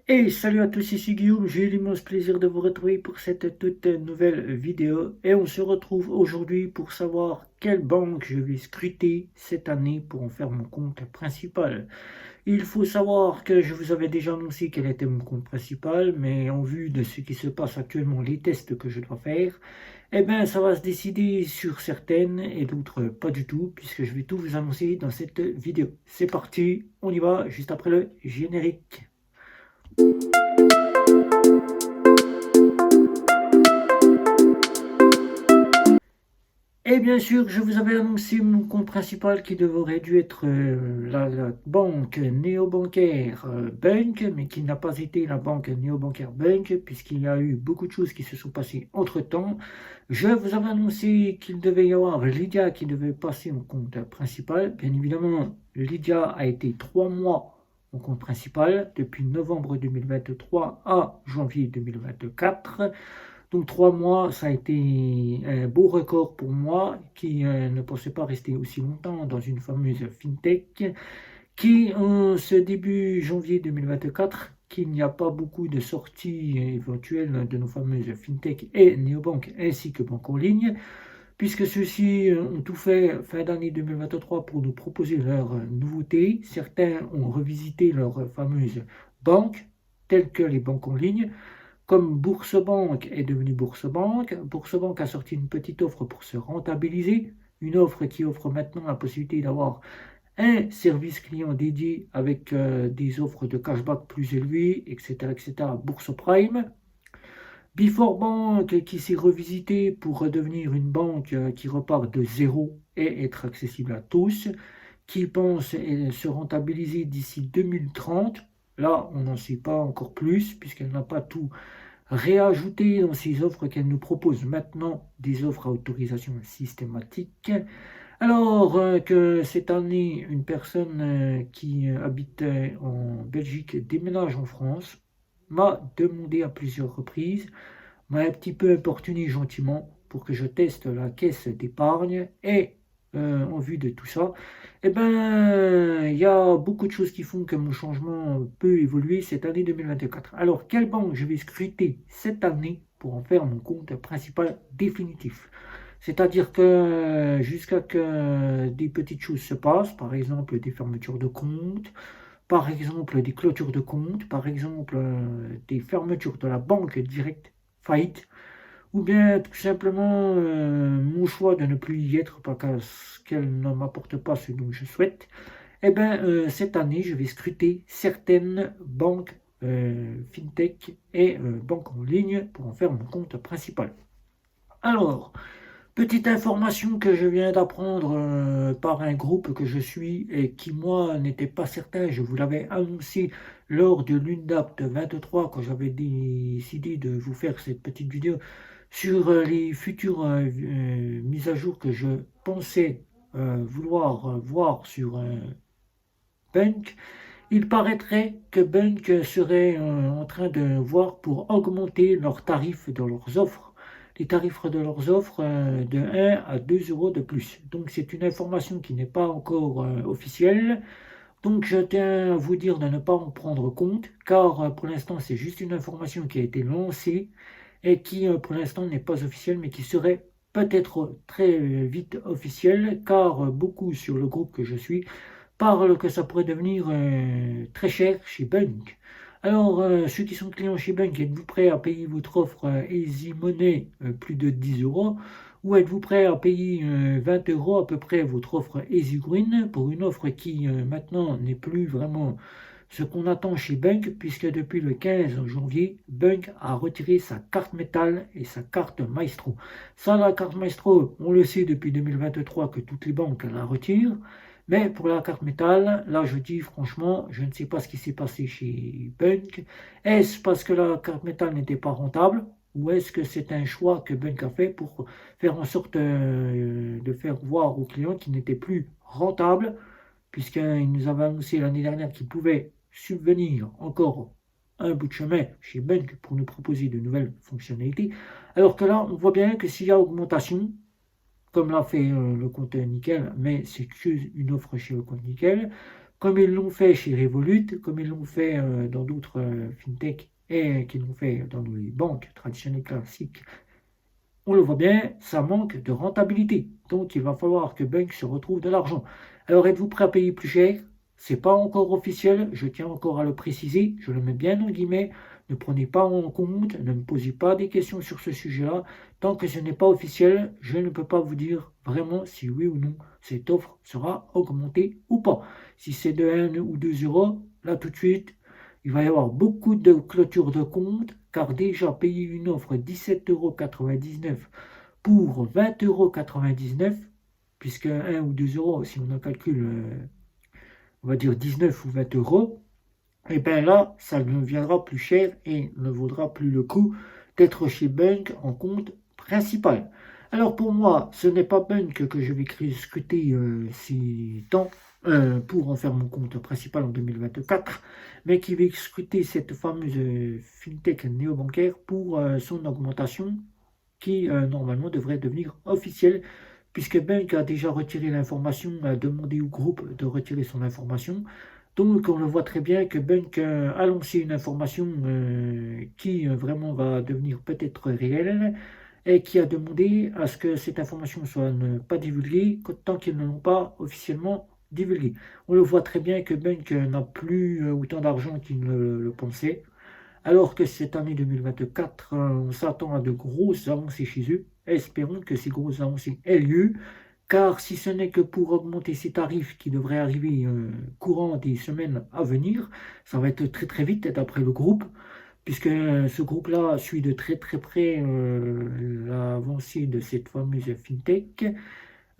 Et salut à tous, ici Guillaume, j'ai l'immense plaisir de vous retrouver pour cette toute nouvelle vidéo. Et on se retrouve aujourd'hui pour savoir quelle banque je vais scruter cette année pour en faire mon compte principal. Il faut savoir que je vous avais déjà annoncé quel était mon compte principal, mais en vue de ce qui se passe actuellement, les tests que je dois faire, eh bien ça va se décider sur certaines et d'autres pas du tout, puisque je vais tout vous annoncer dans cette vidéo. C'est parti, on y va juste après le générique. Et bien sûr, je vous avais annoncé mon compte principal qui devrait dû être la banque néobancaire Bank, mais qui n'a pas été la banque néobancaire Bank, puisqu'il y a eu beaucoup de choses qui se sont passées entre-temps. Je vous avais annoncé qu'il devait y avoir Lydia qui devait passer en compte principal. Bien évidemment, Lydia a été 3 mois en compte principal, depuis novembre 2023 à janvier 2024. Donc 3 mois, ça a été un beau record pour moi qui ne pensais pas rester aussi longtemps dans une fameuse fintech qui, en ce début janvier 2024, qu'il n'y a pas beaucoup de sorties éventuelles de nos fameuses fintech et néobanques ainsi que banques en ligne, puisque ceux-ci ont tout fait fin d'année 2023 pour nous proposer leurs nouveautés. Certains ont revisité leurs fameuses banques, telles que les banques en ligne, comme Bourse-Banque est devenue Bourse-Banque. Bourse-Banque a sorti une petite offre pour se rentabiliser, une offre qui offre maintenant la possibilité d'avoir un service client dédié avec des offres de cashback plus élevées, etc., etc. Bourse Prime. Before Bank qui s'est revisité pour redevenir une banque qui repart de zéro et être accessible à tous, qui pense se rentabiliser d'ici 2030. Là, on n'en sait pas encore plus puisqu'elle n'a pas tout réajouter dans ces offres qu'elle nous propose maintenant des offres à autorisation systématique. Alors que cette année, une personne qui habitait en Belgique déménage en France, m'a demandé à plusieurs reprises, m'a un petit peu importuné gentiment pour que je teste la caisse d'épargne et en vue de tout ça, eh ben, il y a beaucoup de choses qui font que mon changement peut évoluer cette année 2024. Alors, quelle banque je vais scruter cette année pour en faire mon compte principal définitif? C'est-à-dire que jusqu'à que des petites choses se passent, par exemple des fermetures de comptes, par exemple des clôtures de comptes, par exemple des fermetures de la banque directe faillite, ou bien tout simplement mon choix de ne plus y être parce qu'elle ne m'apporte pas ce dont je souhaite, eh bien cette année je vais scruter certaines banques fintech et banques en ligne pour en faire mon compte principal. Alors, petite information que je viens d'apprendre par un groupe que je suis et qui moi n'était pas certain, je vous l'avais annoncé lors de l'UNDAP 23 quand j'avais décidé de vous faire cette petite vidéo sur les futures mises à jour que je pensais vouloir voir sur Bunk. Il paraîtrait que Bunk serait en train de voir pour augmenter leurs tarifs dans leurs offres. Les tarifs de leurs offres de 1 à 2 euros de plus. Donc c'est une information qui n'est pas encore officielle. Donc je tiens à vous dire de ne pas en prendre compte, car pour l'instant c'est juste une information qui a été lancée et qui pour l'instant n'est pas officielle, mais qui serait peut-être très vite officielle, car beaucoup sur le groupe que je suis parlent que ça pourrait devenir très cher chez Bunk. Alors, ceux qui sont clients chez Bunk, êtes-vous prêts à payer votre offre Easy Money plus de 10 euros, ou êtes-vous prêt à payer 20 euros à peu près votre offre Easy Green pour une offre qui maintenant n'est plus vraiment ce qu'on attend chez Bunk, puisque depuis le 15 janvier, Bunk a retiré sa carte métal et sa carte Maestro. Ça, la carte Maestro, on le sait depuis 2023 que toutes les banques la retirent. Mais pour la carte métal, là je dis franchement, je ne sais pas ce qui s'est passé chez Bunk. Est-ce parce que la carte métal n'était pas rentable, ou est-ce que c'est un choix que Bunk a fait pour faire en sorte de faire voir aux clients qu'il n'était plus rentable, puisqu'il nous avait annoncé l'année dernière qu'il pouvait subvenir encore un bout de chemin chez Bunk pour nous proposer de nouvelles fonctionnalités, alors que là on voit bien que s'il y a augmentation, comme l'a fait le compte Nickel, mais c'est qu'une offre chez le compte Nickel. comme ils l'ont fait chez Revolut, comme ils l'ont fait dans d'autres fintech et qu'ils l'ont fait dans les banques traditionnelles classiques. On le voit bien, ça manque de rentabilité. Donc, il va falloir que Bunk se retrouve de l'argent. Alors, êtes-vous prêt à payer plus cher? C'est pas encore officiel, je tiens encore à le préciser, je le mets bien en guillemets. Ne prenez pas en compte, ne me posez pas des questions sur ce sujet-là. Tant que ce n'est pas officiel, je ne peux pas vous dire vraiment si oui ou non cette offre sera augmentée ou pas. Si c'est de 1 ou 2 euros, là tout de suite, il va y avoir beaucoup de clôtures de compte, car déjà payer une offre 17,99 € pour 20,99 €, puisque 1 ou 2 euros, si on en calcule, on va dire 19 ou 20 euros, et bien là, ça deviendra plus cher et ne vaudra plus le coup d'être chez Bunk en compte principal. Alors pour moi, ce n'est pas Bunk que je vais scruter ces temps pour en faire mon compte principal en 2024, mais qui va scruter cette fameuse fintech néobancaire pour son augmentation qui normalement devrait devenir officielle, puisque Bunk a déjà retiré l'information, a demandé au groupe de retirer son information. Donc on le voit très bien que Bunk a lancé une information qui vraiment va devenir peut-être réelle et qui a demandé à ce que cette information soit ne pas divulguée tant qu'ils ne l'ont pas officiellement divulguée. On le voit très bien que Bunk n'a plus autant d'argent qu'il ne le pensait, alors que cette année 2024, on s'attend à de grosses avancées chez eux. Espérons que ces grosses avancées aient lieu, car si ce n'est que pour augmenter ces tarifs qui devraient arriver courant des semaines à venir, ça va être très très vite d'après le groupe, puisque ce groupe-là suit de très très près l'avancée de cette fameuse fintech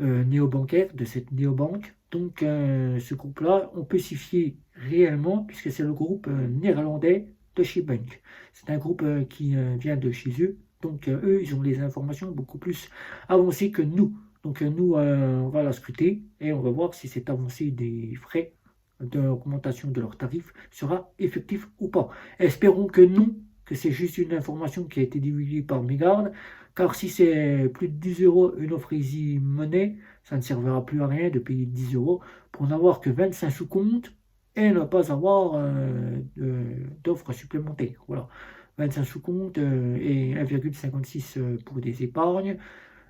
néobancaire, de cette néobanque. Donc ce groupe-là, on peut s'y fier réellement, puisque c'est le groupe néerlandais de chez Bunk. C'est un groupe qui vient de chez eux, donc eux, ils ont les informations beaucoup plus avancées que nous. Donc nous, on va la scruter et on va voir si cette avancée des frais d'augmentation de leurs tarifs sera effectif ou pas. Espérons que non, que c'est juste une information qui a été divulguée par Megarde, car si c'est plus de 10 euros une offre Easy Money, ça ne servira plus à rien de payer 10 euros pour n'avoir que 25 sous compte et ne pas avoir d'offres supplémentaires. Voilà. 25 sous compte et 1,56 pour des épargnes.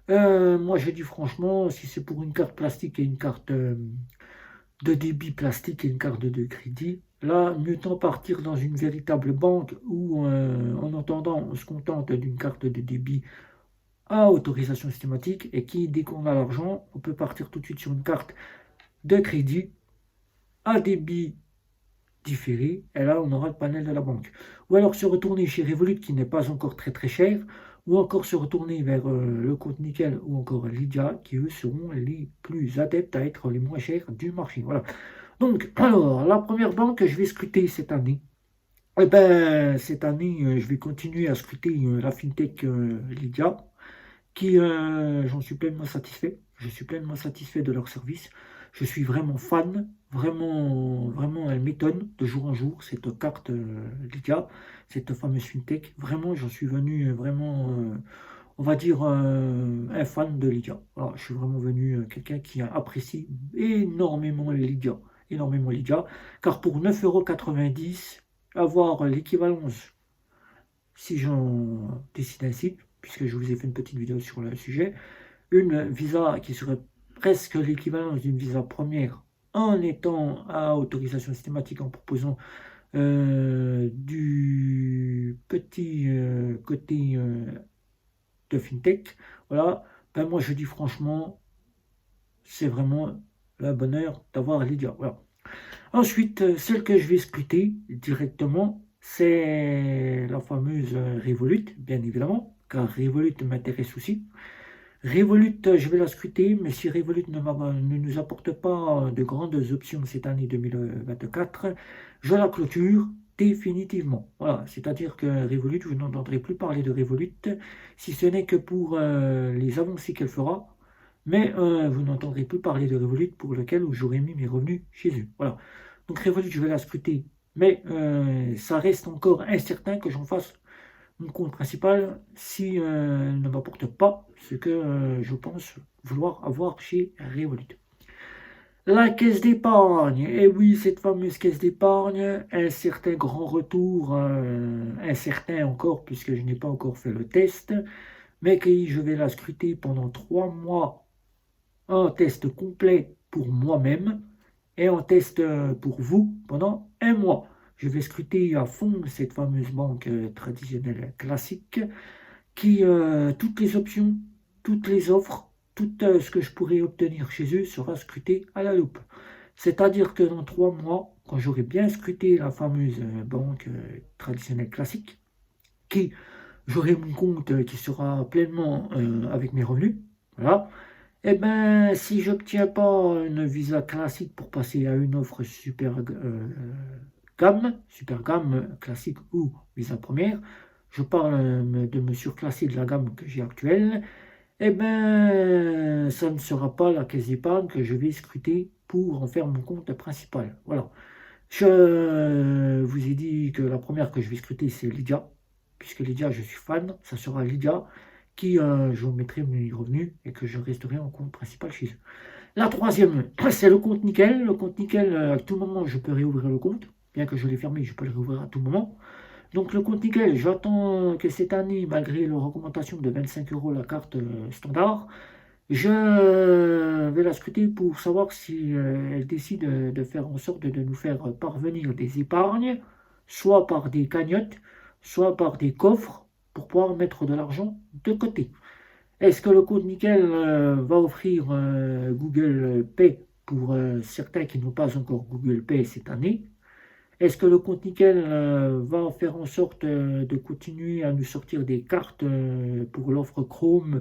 Moi, je dis franchement, si c'est pour une carte plastique et une carte de débit plastique et une carte de crédit, là, mieux tant partir dans une véritable banque où, en attendant, on se contente d'une carte de débit à autorisation systématique et qui, dès qu'on a l'argent, on peut partir tout de suite sur une carte de crédit à débit différé, et là on aura le panel de la banque. Ou alors se retourner chez Revolut qui n'est pas encore très très cher, ou encore se retourner vers le compte Nickel ou encore Lydia qui eux seront les plus adeptes à être les moins chers du marché. Voilà. Donc, alors, la première banque que je vais scruter cette année, eh ben, cette année, je vais continuer à scruter la fintech Lydia, qui, j'en suis pleinement satisfait. Je suis pleinement satisfait de leur service. Je suis vraiment fan. Vraiment, vraiment, elle m'étonne de jour en jour, cette carte Lydia, cette fameuse fintech. Vraiment, j'en suis venu vraiment, on va dire, un fan de Lydia. Alors, je suis vraiment venu quelqu'un qui apprécie énormément Lydia. Énormément Lydia. Car pour 9,90 €, avoir l'équivalence, si j'en décide ainsi, puisque je vous ai fait une petite vidéo sur le sujet, une visa qui serait presque l'équivalence d'une visa première en étant à autorisation systématique, en proposant du petit côté de fintech. Voilà, ben moi je dis franchement, c'est vraiment le bonheur d'avoir Lydia. Voilà. Ensuite, celle que je vais scruter directement, c'est la fameuse Revolut, bien évidemment, car Revolut m'intéresse aussi. Revolut, je vais la scruter, mais si Revolut ne nous apporte pas de grandes options cette année 2024, je la clôture définitivement. Voilà, c'est-à-dire que Revolut, vous n'entendrez plus parler de Revolut, si ce n'est que pour les avancées qu'elle fera, mais vous n'entendrez plus parler de Revolut pour lequel j'aurais mis mes revenus chez eux. Voilà. Donc Revolut, je vais la scruter, mais ça reste encore incertain que j'en fasse mon compte principal si elle ne m'apporte pas ce que je pense vouloir avoir chez Revolut. La caisse d'épargne, et oui, cette fameuse caisse d'épargne, un certain grand retour, incertain encore, puisque je n'ai pas encore fait le test, mais que je vais la scruter pendant 3 mois, un test complet pour moi-même, et un test pour vous pendant un mois. Je vais scruter à fond cette fameuse banque traditionnelle classique, qui, toutes les options, toutes les offres, tout ce que je pourrais obtenir chez eux sera scruté à la loupe. C'est-à-dire que dans 3 mois, quand j'aurai bien scruté la fameuse banque traditionnelle classique, qui j'aurai mon compte qui sera pleinement avec mes revenus, voilà. Et ben, si j'obtiens pas une visa classique pour passer à une offre super gamme classique ou visa première, je parle de me surclasser de la gamme que j'ai actuelle, eh ben, ça ne sera pas la caisse d'épargne que je vais scruter pour en faire mon compte principal. Voilà. Je vous ai dit que la première que je vais scruter, c'est Lydia, puisque Lydia, je suis fan. Ça sera Lydia qui, je vous mettrai mes revenus et que je resterai en compte principal chez eux. La troisième, c'est le compte Nickel. Le compte Nickel, à tout moment, je peux réouvrir le compte. Bien que je l'ai fermé, je peux le réouvrir à tout moment. Donc le compte nickel, j'attends que cette année, malgré l'augmentation de 25 € la carte standard, je vais la scruter pour savoir si elle décide de faire en sorte de nous faire parvenir des épargnes, soit par des cagnottes, soit par des coffres, pour pouvoir mettre de l'argent de côté. Est-ce que le compte nickel va offrir Google Pay pour certains qui n'ont pas encore Google Pay cette année? Est-ce que le compte nickel va faire en sorte de continuer à nous sortir des cartes pour l'offre Chrome,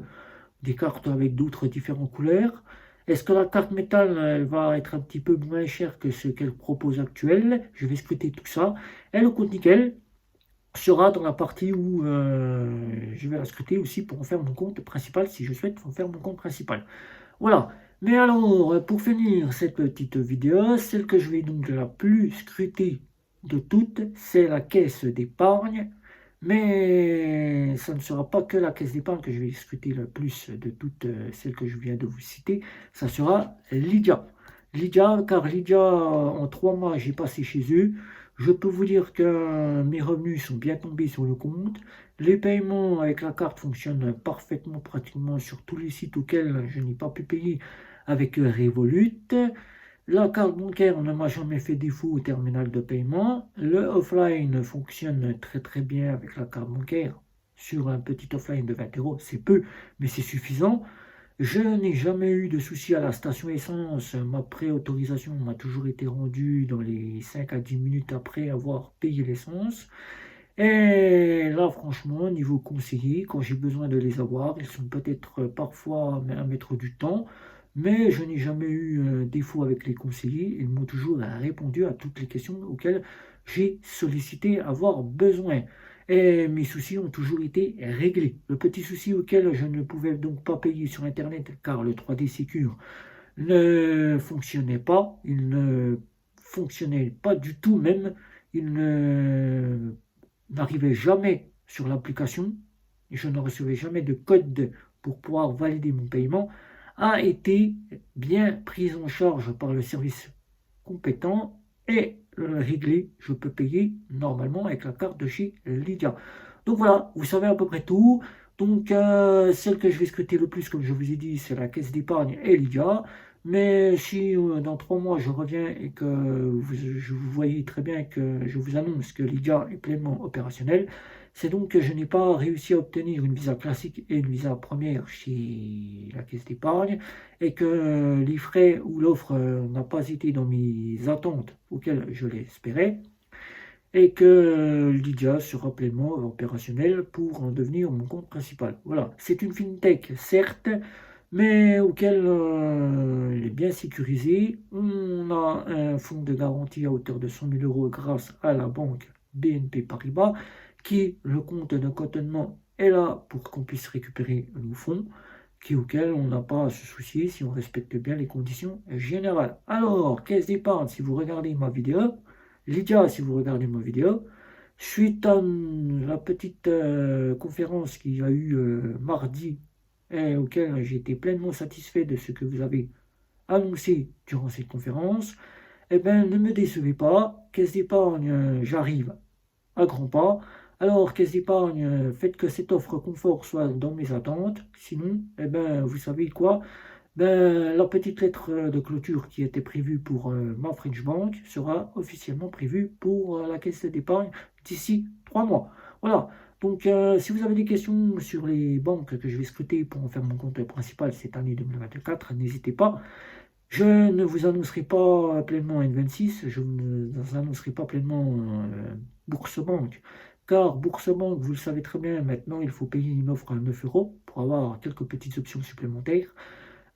des cartes avec d'autres différentes couleurs? Est-ce que la carte métal elle va être un petit peu moins chère que ce qu'elle propose actuelle? Je vais scruter tout ça. Et le compte nickel sera dans la partie où je vais la scruter aussi pour en faire mon compte principal si je souhaite en faire mon compte principal. Voilà. Mais alors, pour finir cette petite vidéo, celle que je vais donc la plus scruter de toutes, c'est la caisse d'épargne. Mais ça ne sera pas que la caisse d'épargne que je vais scruter le plus de toutes celles que je viens de vous citer. Ça sera Lydia. Lydia, car Lydia, en 3 mois, j'ai passé chez eux. Je peux vous dire que mes revenus sont bien tombés sur le compte. Les paiements avec la carte fonctionnent parfaitement pratiquement sur tous les sites auxquels je n'ai pas pu payer avec Revolut. La carte bancaire ne m'a jamais fait défaut au terminal de paiement. Le offline fonctionne très très bien avec la carte bancaire. Sur un petit offline de 20 €, c'est peu, mais c'est suffisant. Je n'ai jamais eu de souci à la station essence. Ma préautorisation m'a toujours été rendue dans les 5 à 10 minutes après avoir payé l'essence. Et là, franchement, niveau conseiller, quand j'ai besoin de les avoir, ils sont peut-être parfois à mettre du temps, mais je n'ai jamais eu défaut avec les conseillers. Ils m'ont toujours répondu à toutes les questions auxquelles j'ai sollicité avoir besoin. Et mes soucis ont toujours été réglés. Le petit souci auquel je ne pouvais donc pas payer sur Internet, car le 3D Secure ne fonctionnait pas, il ne fonctionnait pas du tout même, il ne n'arrivait jamais sur l'application, et je ne recevais jamais de code pour pouvoir valider mon paiement, a été bien pris en charge par le service compétent et réglé. Je peux payer normalement avec la carte de chez Lydia. Donc voilà, vous savez à peu près tout. Donc celle que je vais scruter le plus, comme je vous ai dit, c'est la caisse d'épargne et Lydia. Mais si dans 3 mois je reviens et que vous voyez très bien que je vous annonce que Lydia est pleinement opérationnelle, c'est donc que je n'ai pas réussi à obtenir une visa classique et une visa première chez la caisse d'épargne et que les frais ou l'offre n'a pas été dans mes attentes auxquelles je l'espérais et que Lydia sera pleinement opérationnelle pour en devenir mon compte principal. Voilà, c'est une fintech, certes, mais auquel il est bien sécurisé. On a un fonds de garantie à hauteur de 100 000 € grâce à la banque BNP Paribas, qui, le compte de cotonnement, est là pour qu'on puisse récupérer nos fonds, auquel on n'a pas à se soucier si on respecte bien les conditions générales. Alors, caisse d'épargne, si vous regardez ma vidéo, Lydia, si vous regardez ma vidéo, suite à la petite conférence qu'il y a eu mardi, et auquel j'ai été pleinement satisfait de ce que vous avez annoncé durant cette conférence, eh ben, ne me décevez pas. Caisse d'épargne, j'arrive à grands pas. Alors, Caisse d'épargne, faites que cette offre confort soit dans mes attentes. Sinon, eh ben, vous savez quoi? Ben, la petite lettre de clôture qui était prévue pour ma French Bank sera officiellement prévue pour la caisse d'épargne d'ici 3 mois. Voilà. Donc, si vous avez des questions sur les banques que je vais scruter pour en faire mon compte principal cette année 2024, n'hésitez pas. Je ne vous annoncerai pas pleinement N26, je ne vous annoncerai pas pleinement Bourse-Banque, car Bourse-Banque, vous le savez très bien, maintenant il faut payer une offre à 9 euros pour avoir quelques petites options supplémentaires.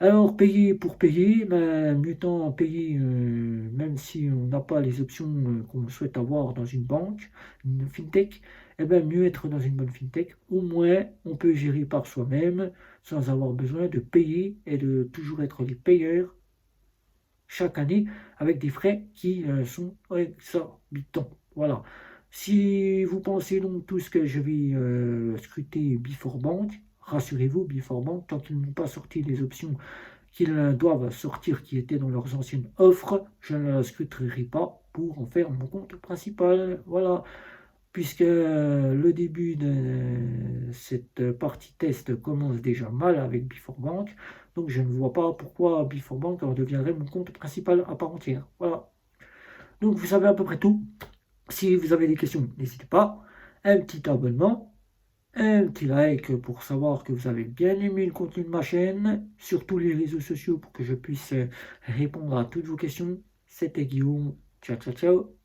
Alors, payer pour payer, ben, mieux tant payer, même si on n'a pas les options qu'on souhaite avoir dans une banque, une fintech, eh ben, mieux être dans une bonne fintech. Au moins, on peut gérer par soi-même sans avoir besoin de payer et de toujours être les payeurs chaque année avec des frais qui sont exorbitants. Voilà. Si vous pensez donc tout ce que je vais scruter Before Bank, rassurez-vous, Before Bank, tant qu'ils n'ont pas sorti les options qu'ils doivent sortir qui étaient dans leurs anciennes offres, je ne la scruterai pas pour en faire mon compte principal. Voilà, puisque le début de cette partie test commence déjà mal avec Before Bank, donc je ne vois pas pourquoi Before Bank deviendrait mon compte principal à part entière. Voilà, donc vous savez à peu près tout. Si vous avez des questions, n'hésitez pas. Un petit abonnement, un petit like pour savoir que vous avez bien aimé le contenu de ma chaîne, sur tous les réseaux sociaux pour que je puisse répondre à toutes vos questions. C'était Guillaume. Ciao, ciao, ciao.